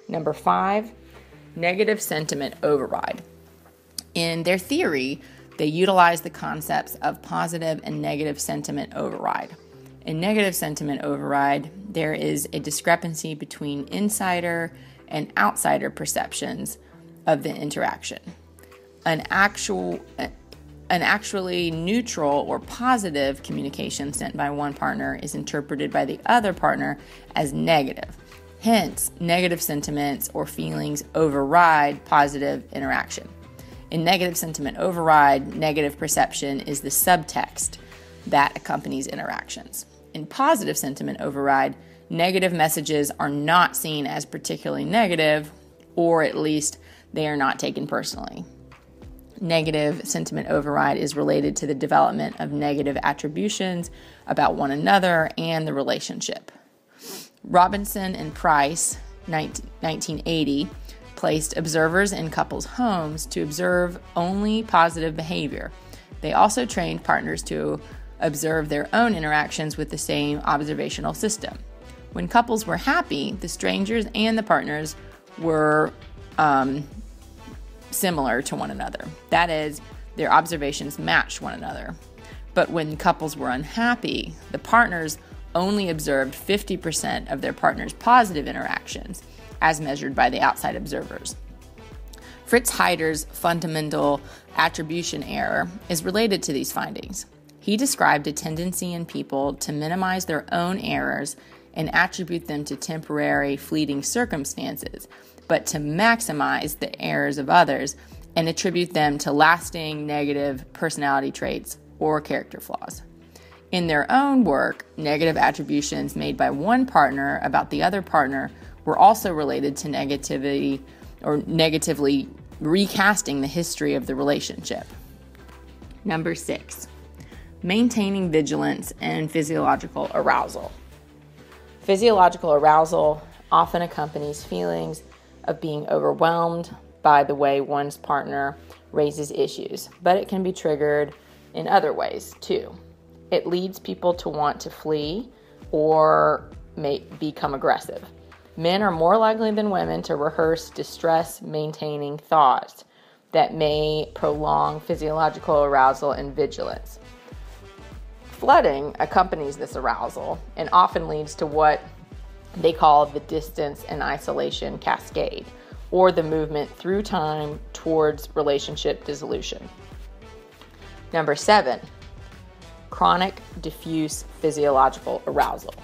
Number 5, negative sentiment override. In their theory, they utilize the concepts of positive and negative sentiment override. In negative sentiment override, there is a discrepancy between insider and outsider perceptions of the interaction. An actually neutral or positive communication sent by one partner is interpreted by the other partner as negative. Hence, negative sentiments or feelings override positive interaction. In negative sentiment override, negative perception is the subtext that accompanies interactions. In positive sentiment override, negative messages are not seen as particularly negative, or at least they are not taken personally. Negative sentiment override is related to the development of negative attributions about one another and the relationship. Robinson and Price, 1980, placed observers in couples' homes to observe only positive behavior. They also trained partners to observe their own interactions with the same observational system. When couples were happy, the strangers and the partners were similar to one another. That is, their observations matched one another. But when couples were unhappy, the partners only observed 50% of their partner's positive interactions, as measured by the outside observers. Fritz Heider's fundamental attribution error is related to these findings. He described a tendency in people to minimize their own errors and attribute them to temporary, fleeting circumstances, but to maximize the errors of others and attribute them to lasting negative personality traits or character flaws. In their own work, negative attributions made by one partner about the other partner were also related to negativity or negatively recasting the history of the relationship. Number 6, maintaining vigilance and physiological arousal. Physiological arousal often accompanies feelings of being overwhelmed by the way one's partner raises issues, but it can be triggered in other ways too. It leads people to want to flee or may become aggressive. Men are more likely than women to rehearse distress-maintaining thoughts that may prolong physiological arousal and vigilance. Flooding accompanies this arousal and often leads to what they call the distance and isolation cascade, or the movement through time towards relationship dissolution. Number 7, chronic diffuse physiological arousal.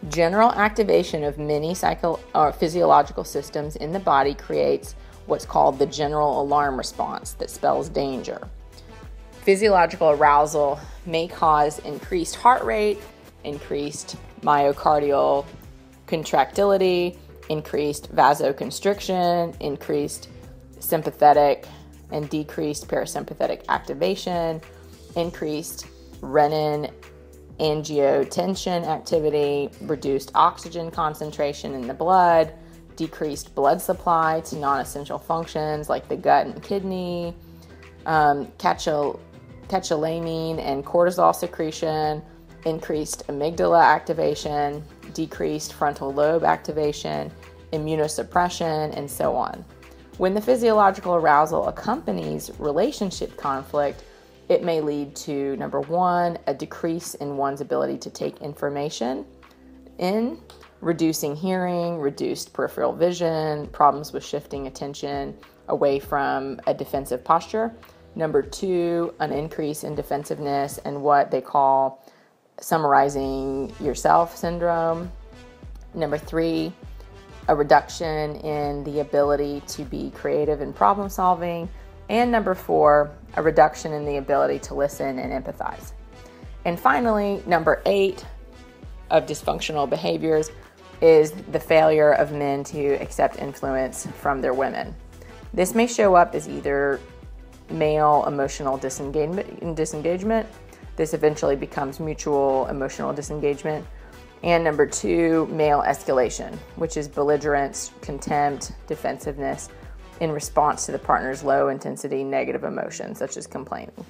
General activation of many physiological systems in the body creates what's called the general alarm response that spells danger. Physiological arousal may cause increased heart rate, increased myocardial contractility, increased vasoconstriction, increased sympathetic and decreased parasympathetic activation, increased renin angiotensin activity, reduced oxygen concentration in the blood, decreased blood supply to non-essential functions like the gut and kidney, catecholamine and cortisol secretion, increased amygdala activation, decreased frontal lobe activation, immunosuppression, and so on. When the physiological arousal accompanies relationship conflict, it may lead to, number 1, a decrease in one's ability to take information in, reducing hearing, reduced peripheral vision, problems with shifting attention away from a defensive posture. Number 2, an increase in defensiveness and what they call summarizing yourself syndrome. Number 3, a reduction in the ability to be creative in problem solving. And number 4, a reduction in the ability to listen and empathize. And finally, number 8 of dysfunctional behaviors is the failure of men to accept influence from their women. This may show up as either male emotional disengagement. This eventually becomes mutual emotional disengagement. And number 2, male escalation, which is belligerence, contempt, defensiveness in response to the partner's low intensity negative emotions, such as complaining.